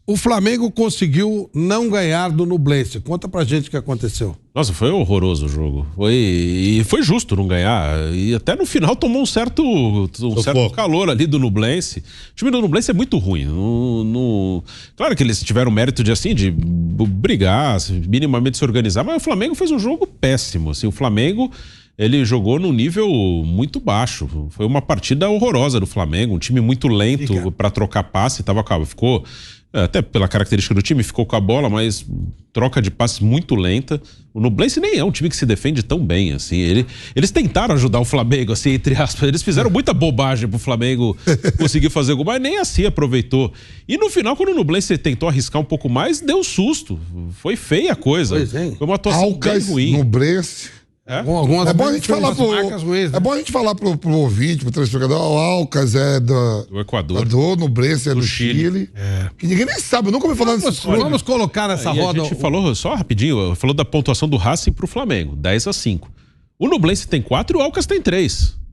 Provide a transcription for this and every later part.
O Flamengo conseguiu não ganhar do Nublense. Conta pra gente o que aconteceu. Nossa, foi horroroso o jogo. Foi justo não ganhar. E até no final tomou um certo calor ali do Nublense. O time do Nublense é muito ruim. Claro que eles tiveram mérito de brigar, minimamente se organizar, mas o Flamengo fez um jogo péssimo. Assim, o Flamengo, ele jogou num nível muito baixo. Foi uma partida horrorosa do Flamengo. Um time muito lento para trocar passe. Ficou... Até pela característica do time, ficou com a bola, mas troca de passes muito lenta. O Nublense nem é um time que se defende tão bem, assim. Eles tentaram ajudar o Flamengo, assim, entre aspas. Eles fizeram muita bobagem pro Flamengo conseguir fazer gol, mas nem assim aproveitou. E no final, quando o Nublense tentou arriscar um pouco mais, deu susto. Foi feia a coisa. Foi uma atuação bem ruim. Nublense... É bom a gente falar é bom a gente falar pro ouvinte, pro telespectador, o Alcas é do Equador, o Nublense é do Chile. Que ninguém nem sabe, eu nunca ouvi falar disso. Vamos colocar nessa roda. A gente falou, só rapidinho, falou da pontuação do Racing pro Flamengo, 10-5. O Nublense tem 4 e o Alcas tem 3.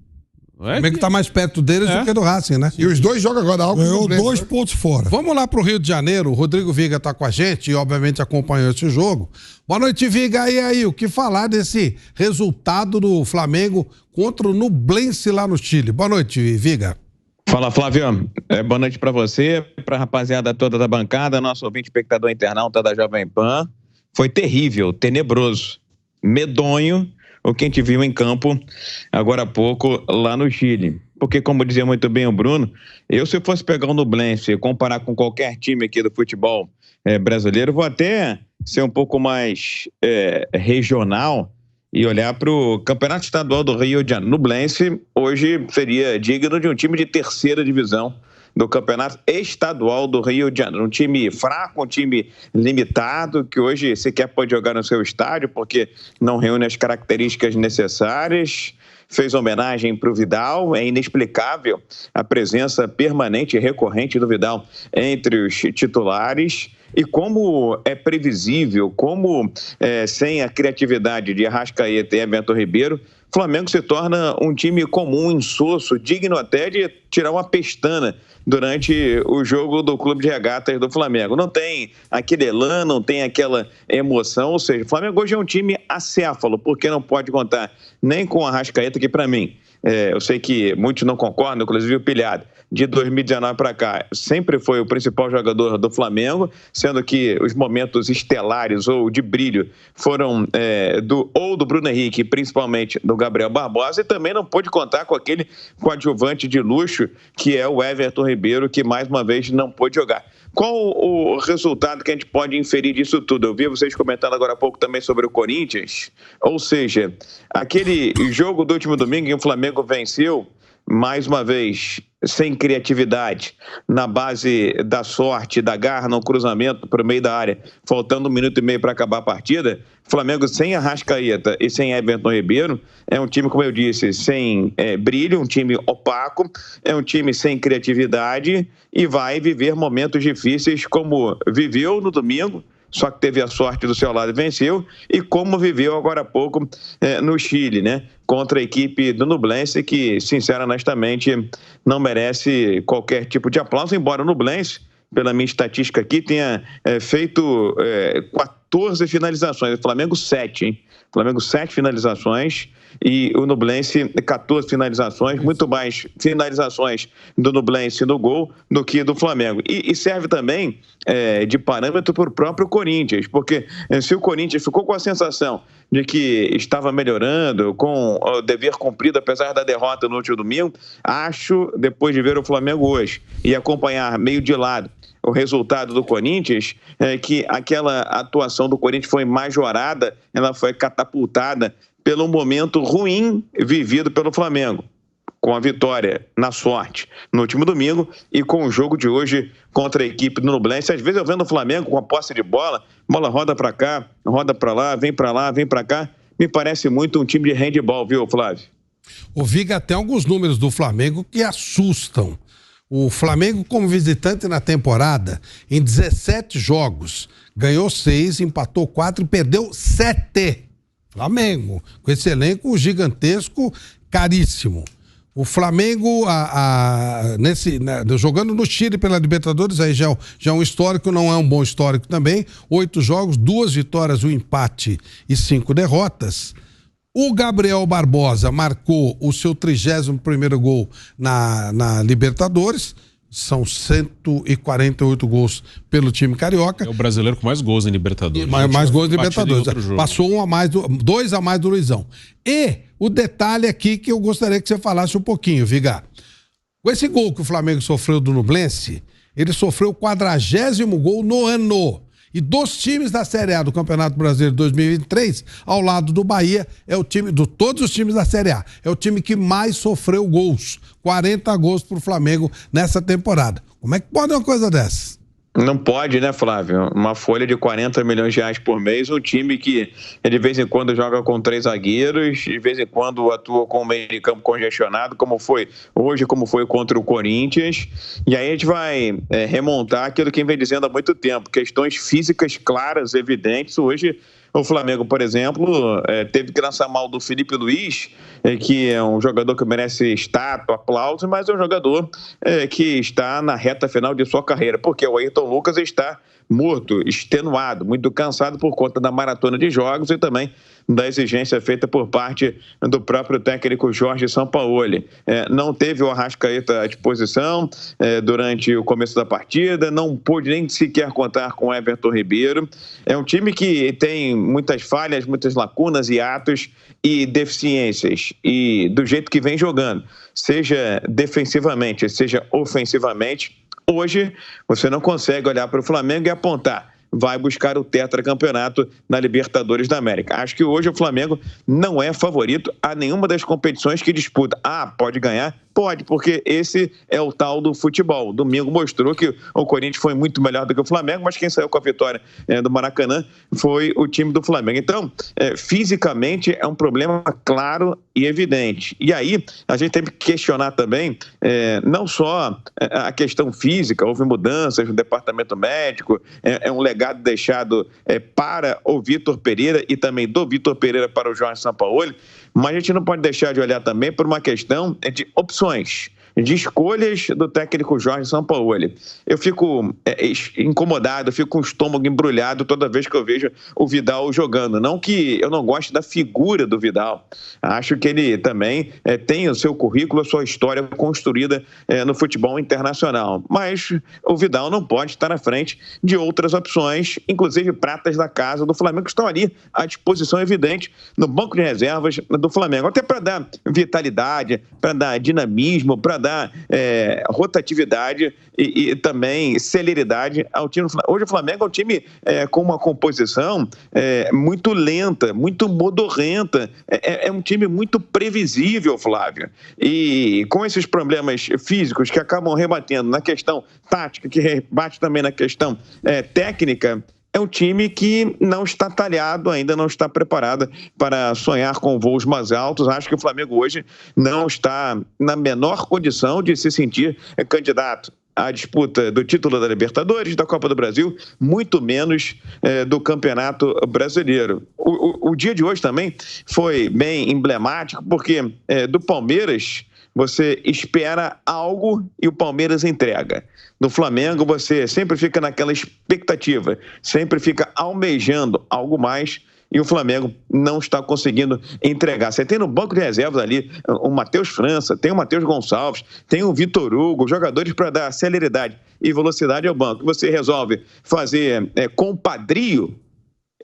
O Flamengo tá mais perto deles do que do Racing, né? E os dois jogam agora. Alcas ganhou 2 pontos fora. Vamos lá pro Rio de Janeiro. O Rodrigo Viga tá com a gente e, obviamente, acompanhou esse jogo. Boa noite, Viga. E aí, o que falar desse resultado do Flamengo contra o Nublense lá no Chile? Boa noite, Viga. Fala, Flávio. Boa noite pra você, pra rapaziada toda da bancada, nosso ouvinte, espectador internauta da Jovem Pan. Foi terrível, tenebroso, medonho o que a gente viu em campo agora há pouco lá no Chile. Porque, como dizia muito bem o Bruno, se eu fosse pegar o Nublense e comparar com qualquer time aqui do futebol brasileiro, vou até ser um pouco mais regional e olhar para o Campeonato Estadual do Rio de Janeiro. Nublense hoje seria digno de um time de terceira divisão do Campeonato Estadual do Rio de Janeiro. Um time fraco, um time limitado, que hoje sequer pode jogar no seu estádio porque não reúne as características necessárias. Fez homenagem para o Vidal. É inexplicável a presença permanente e recorrente do Vidal entre os titulares. E como é previsível, como sem a criatividade de Arrascaeta e Everton Ribeiro, o Flamengo se torna um time comum, insosso, digno até de tirar uma pestana durante o jogo do Clube de Regatas do Flamengo. Não tem aquele elan, não tem aquela emoção, ou seja, o Flamengo hoje é um time acéfalo, porque não pode contar nem com a Arrascaeta, que para mim, eu sei que muitos não concordam, inclusive o Pilhado, de 2019 para cá, sempre foi o principal jogador do Flamengo, sendo que os momentos estelares ou de brilho foram do Bruno Henrique, principalmente do Gabriel Barbosa, e também não pôde contar com aquele coadjuvante de luxo que é o Everton Ribeiro, que mais uma vez não pôde jogar. Qual o resultado que a gente pode inferir disso tudo? Eu vi vocês comentando agora há pouco também sobre o Corinthians, ou seja, aquele jogo do último domingo em que o Flamengo venceu, mais uma vez, sem criatividade, na base da sorte, da garra, no cruzamento para o meio da área, faltando 1 minuto e meio para acabar a partida, Flamengo sem Arrascaeta e sem Everton Ribeiro, é um time, como eu disse, sem brilho, um time opaco, é um time sem criatividade e vai viver momentos difíceis como viveu no domingo, só que teve a sorte do seu lado e venceu, e como viveu agora há pouco no Chile, né? Contra a equipe do Nublense, que, honestamente, não merece qualquer tipo de aplauso, embora o Nublense, pela minha estatística aqui, tenha feito 14 finalizações. O Flamengo 7, hein? Flamengo 7 finalizações e o Nublense 14 finalizações, muito mais finalizações do Nublense no gol do que do Flamengo. E serve também de parâmetro para o próprio Corinthians, porque se o Corinthians ficou com a sensação de que estava melhorando, com o dever cumprido, apesar da derrota no último domingo, acho, depois de ver o Flamengo hoje e acompanhar meio de lado o resultado do Corinthians, que aquela atuação do Corinthians foi majorada, ela foi catapultada pelo momento ruim vivido pelo Flamengo, com a vitória na sorte no último domingo e com o jogo de hoje contra a equipe do Nublense. Às vezes eu vendo o Flamengo com a posse de bola roda para cá, roda para lá, vem para cá, me parece muito um time de handebol, viu, Flávio? O Viga tem alguns números do Flamengo que assustam. O Flamengo, como visitante na temporada, em 17 jogos, ganhou 6, empatou 4 e perdeu 7. Flamengo, com esse elenco gigantesco, caríssimo. O Flamengo, jogando no Chile pela Libertadores, aí já é um histórico, não é um bom histórico também. 8 jogos, 2 vitórias, 1 empate e 5 derrotas. O Gabriel Barbosa marcou o seu 31º gol na Libertadores. São 148 gols pelo time carioca. É o brasileiro com mais gols em Libertadores. Mais gols em Libertadores. Passou 2 a mais do Luizão. E o detalhe aqui que eu gostaria que você falasse um pouquinho, Vigar. Com esse gol que o Flamengo sofreu do Nublense, ele sofreu o 40º gol no ano. E dos times da Série A do Campeonato Brasileiro 2023, ao lado do Bahia, é o time, de todos os times da Série A, é o time que mais sofreu gols. 40 gols pro Flamengo nessa temporada. Como é que pode uma coisa dessa? Não pode, né, Flávio? Uma folha de 40 milhões de reais por mês, um time que de vez em quando joga com 3 zagueiros, de vez em quando atua com o meio de campo congestionado, como foi hoje, como foi contra o Corinthians. E aí a gente vai remontar aquilo que vem dizendo há muito tempo, questões físicas claras, evidentes. Hoje o Flamengo, por exemplo, teve que lançar mal do Felipe Luiz, que é um jogador que merece estátua, aplauso, mas é um jogador que está na reta final de sua carreira, porque o Ayrton Lucas está morto, extenuado, muito cansado por conta da maratona de jogos e também da exigência feita por parte do próprio técnico Jorge Sampaoli. Não teve o Arrascaeta à disposição durante o começo da partida, não pôde nem sequer contar com o Everton Ribeiro. É um time que tem muitas falhas, muitas lacunas, hiatos e deficiências. E do jeito que vem jogando, seja defensivamente, seja ofensivamente, hoje você não consegue olhar para o Flamengo e apontar: vai buscar o tetracampeonato na Libertadores da América. Acho que hoje o Flamengo não é favorito a nenhuma das competições que disputa. Pode ganhar? Pode, porque esse é o tal do futebol. Domingo mostrou que o Corinthians foi muito melhor do que o Flamengo, mas quem saiu com a vitória do Maracanã foi o time do Flamengo. Então, fisicamente é um problema claro e evidente. E aí, a gente tem que questionar também, não só a questão física, houve mudanças no departamento médico, é um legado deixado para o Vitor Pereira e também do Vitor Pereira para o Jorge Sampaoli, mas a gente não pode deixar de olhar também por uma questão de opções, de escolhas do técnico Jorge Sampaoli. Eu fico incomodado, eu fico com o estômago embrulhado toda vez que eu vejo o Vidal jogando. Não que eu não goste da figura do Vidal. Acho que ele também tem o seu currículo, a sua história construída no futebol internacional. Mas o Vidal não pode estar na frente de outras opções, inclusive pratas da casa do Flamengo, que estão ali à disposição evidente no banco de reservas do Flamengo. Até para dar vitalidade, para dar dinamismo, para dar rotatividade e também celeridade ao time. Hoje o Flamengo é um time com uma composição muito lenta, muito modorrenta, é um time muito previsível, Flávio. E com esses problemas físicos que acabam rebatendo na questão tática, que rebate também na questão técnica, é um time que não está talhado, ainda não está preparado para sonhar com voos mais altos. Acho que o Flamengo hoje não está na menor condição de se sentir candidato à disputa do título da Libertadores, da Copa do Brasil, muito menos do Campeonato Brasileiro. O dia de hoje também foi bem emblemático, porque do Palmeiras você espera algo e o Palmeiras entrega. No Flamengo, você sempre fica naquela expectativa, sempre fica almejando algo mais e o Flamengo não está conseguindo entregar. Você tem no banco de reservas ali o Matheus França, tem o Matheus Gonçalves, tem o Vitor Hugo, jogadores para dar celeridade e velocidade ao banco. Você resolve fazer compadrio,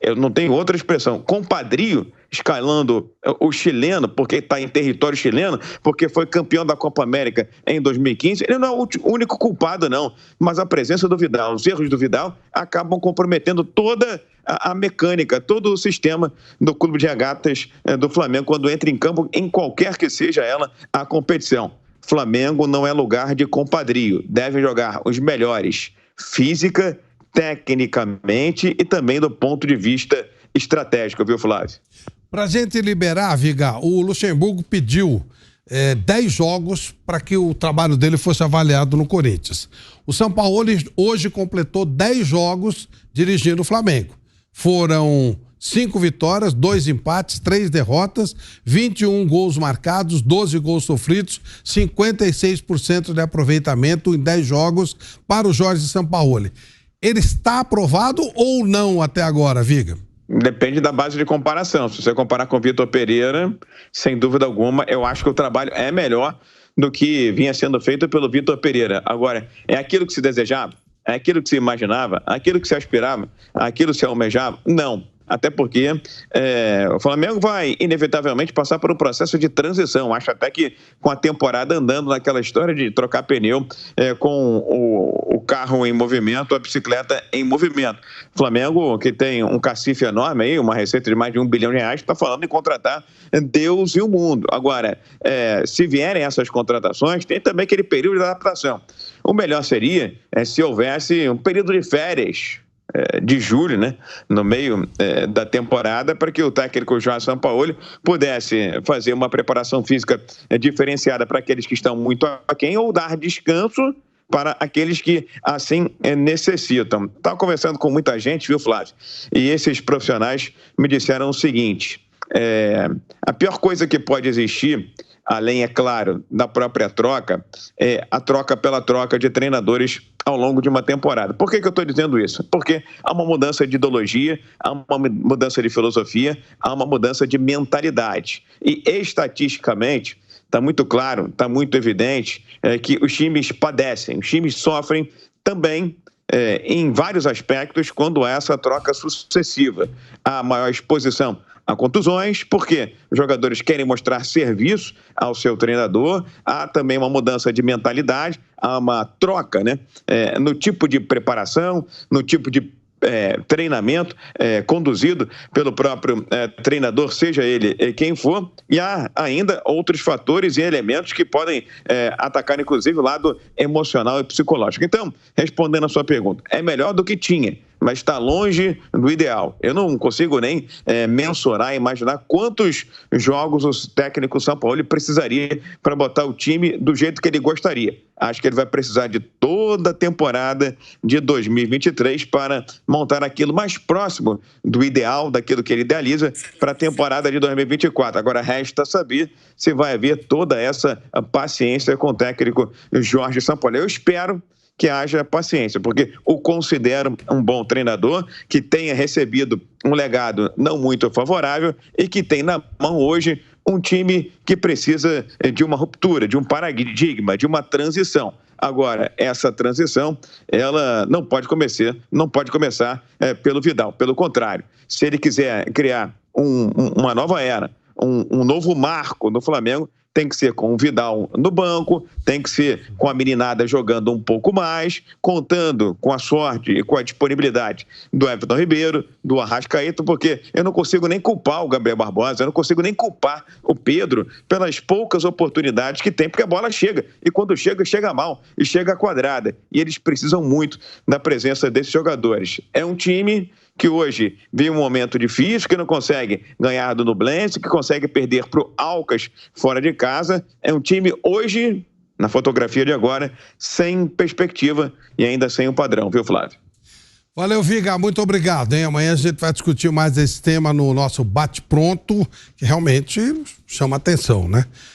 eu não tenho outra expressão, compadrio, escalando o chileno, porque está em território chileno, porque foi campeão da Copa América em 2015. Ele não é o único culpado, não. Mas a presença do Vidal, os erros do Vidal, acabam comprometendo toda a mecânica, todo o sistema do Clube de Regatas do Flamengo, quando entra em campo, em qualquer que seja ela a competição. Flamengo não é lugar de compadrio. Devem jogar os melhores física, tecnicamente e também do ponto de vista estratégico, viu, Flávio? Pra gente liberar, Viga, o Luxemburgo pediu 10 jogos para que o trabalho dele fosse avaliado no Corinthians. O Sampaoli hoje completou 10 jogos dirigindo o Flamengo. Foram 5 vitórias, 2 empates, 3 derrotas, 21 gols marcados, 12 gols sofridos, 56% de aproveitamento em 10 jogos para o Jorge Sampaoli. Ele está aprovado ou não até agora, Viga? Depende da base de comparação. Se você comparar com o Vitor Pereira, sem dúvida alguma, eu acho que o trabalho é melhor do que vinha sendo feito pelo Vitor Pereira. Agora, é aquilo que se desejava? É aquilo que se imaginava? Aquilo que se aspirava? Aquilo que se almejava? Não. Até porque o Flamengo vai inevitavelmente passar por um processo de transição. Acho até que com a temporada andando naquela história de trocar pneu com o carro em movimento, a bicicleta em movimento. O Flamengo, que tem um cacife enorme aí, uma receita de mais de R$1 bilhão, está falando em contratar Deus e o mundo. Agora, se vierem essas contratações, tem também aquele período de adaptação. O melhor seria se houvesse um período de férias de julho, né, no meio da temporada, para que o técnico Jorge Sampaoli pudesse fazer uma preparação física diferenciada para aqueles que estão muito aquém ou dar descanso para aqueles que assim necessitam. Estava conversando com muita gente, viu, Flávio? E esses profissionais me disseram o seguinte: a pior coisa que pode existir, além, é claro, da própria troca, é a troca pela troca de treinadores ao longo de uma temporada. Por que eu estou dizendo isso? Porque há uma mudança de ideologia, há uma mudança de filosofia, há uma mudança de mentalidade. E, estatisticamente, está muito claro, está muito evidente que os times padecem, os times sofrem também em vários aspectos quando há essa troca sucessiva. Há maior exposição a contusões, porque os jogadores querem mostrar serviço ao seu treinador, há também uma mudança de mentalidade, há uma troca, né, no tipo de preparação, no tipo de treinamento conduzido pelo próprio treinador, seja ele quem for, e há ainda outros fatores e elementos que podem atacar, inclusive, o lado emocional e psicológico. Então, respondendo a sua pergunta, é melhor do que tinha, mas está longe do ideal. Eu não consigo nem mensurar, imaginar quantos jogos o técnico Sampaoli precisaria para botar o time do jeito que ele gostaria. Acho que ele vai precisar de toda a temporada de 2023 para montar aquilo mais próximo do ideal, daquilo que ele idealiza para a temporada de 2024. Agora, resta saber se vai haver toda essa paciência com o técnico Jorge Sampaoli. Eu espero que haja paciência, porque o considero um bom treinador, que tenha recebido um legado não muito favorável e que tem na mão hoje um time que precisa de uma ruptura, de um paradigma, de uma transição. Agora, essa transição, ela não pode começar pelo Vidal. Pelo contrário, se ele quiser criar uma nova era, um novo marco no Flamengo, tem que ser com o Vidal no banco, tem que ser com a meninada jogando um pouco mais, contando com a sorte e com a disponibilidade do Everton Ribeiro, do Arrascaeta, porque eu não consigo nem culpar o Gabriel Barbosa, eu não consigo nem culpar o Pedro pelas poucas oportunidades que tem, porque a bola chega, e quando chega, chega mal, e chega quadrada, e eles precisam muito da presença desses jogadores. É um time que hoje vive um momento difícil, que não consegue ganhar do Nublense, que consegue perder para o Alcas fora de casa. É um time hoje, na fotografia de agora, sem perspectiva e ainda sem um padrão, viu, Flávio? Valeu, Viga, muito obrigado, hein? Amanhã a gente vai discutir mais esse tema no nosso bate-pronto, que realmente chama atenção, né?